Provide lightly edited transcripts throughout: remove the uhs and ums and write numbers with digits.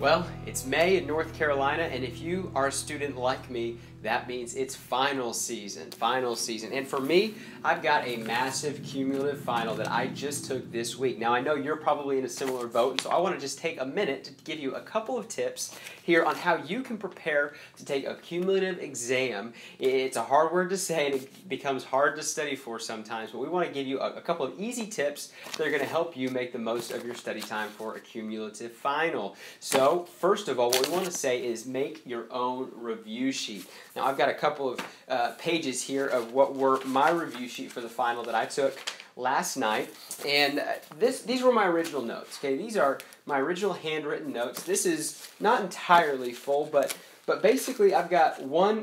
Well, it's May in North Carolina, and if you are a student like me, that means it's final season. And for me, I've got a massive cumulative final that I just took this week. Now, I know you're probably in a similar boat, and so I want to just take a minute to give you a couple of tips here on how you can prepare to take a cumulative exam. It's a hard word to say, and it becomes hard to study for sometimes, but we want to give you a couple of easy tips that are going to help you make the most of your study time for a cumulative final. So, first of all, what we want to say is make your own review sheet. Now, I've got a couple of pages here of what were my review sheet for the final that I took last night, and these were my original notes. Okay, these are my original handwritten notes. This is not entirely full, but basically I've got one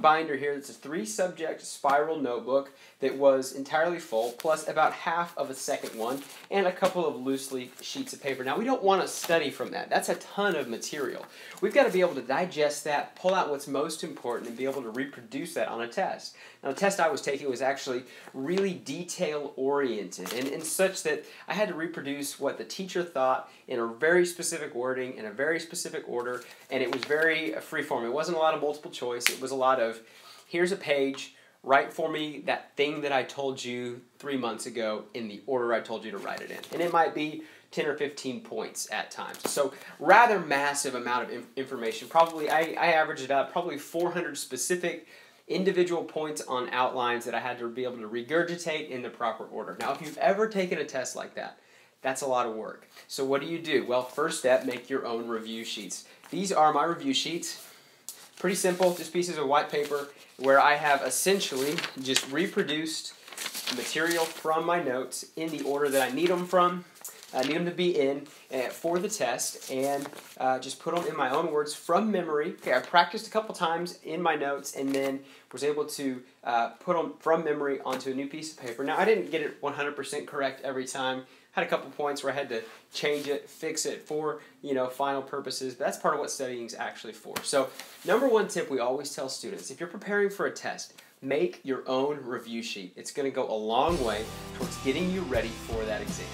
binder here that's a 3-subject spiral notebook that was entirely full, plus about half of a second one, and a couple of loose leaf sheets of paper. Now, we don't want to study from that. That's a ton of material. We've got to be able to digest that, pull out what's most important, and be able to reproduce that on a test. Now, the test I was taking was actually really detail-oriented, and such that I had to reproduce what the teacher thought in a very specific wording, in a very specific order, and it was very freeform. It wasn't a lot of multiple choice. It was a lot of, here's a page, write for me that thing that I told you 3 months ago in the order I told you to write it in. And it might be 10 or 15 points at times. So rather massive amount of information. Probably, I averaged it out, probably 400 specific individual points on outlines that I had to be able to regurgitate in the proper order. Now, if you've ever taken a test like that, that's a lot of work. So what do? Well, first step, make your own review sheets. These are my review sheets. Pretty simple, just pieces of white paper where I have essentially just reproduced material from my notes in the order that I need them from. I need them to be in for the test, and just put them in my own words from memory. Okay, I practiced a couple times in my notes and then was able to put them from memory onto a new piece of paper. Now, I didn't get it 100% correct every time. Had a couple points where I had to change it, fix it for, final purposes. But that's part of what studying is actually for. So, number one tip we always tell students, if you're preparing for a test, make your own review sheet. It's going to go a long way towards getting you ready for that exam.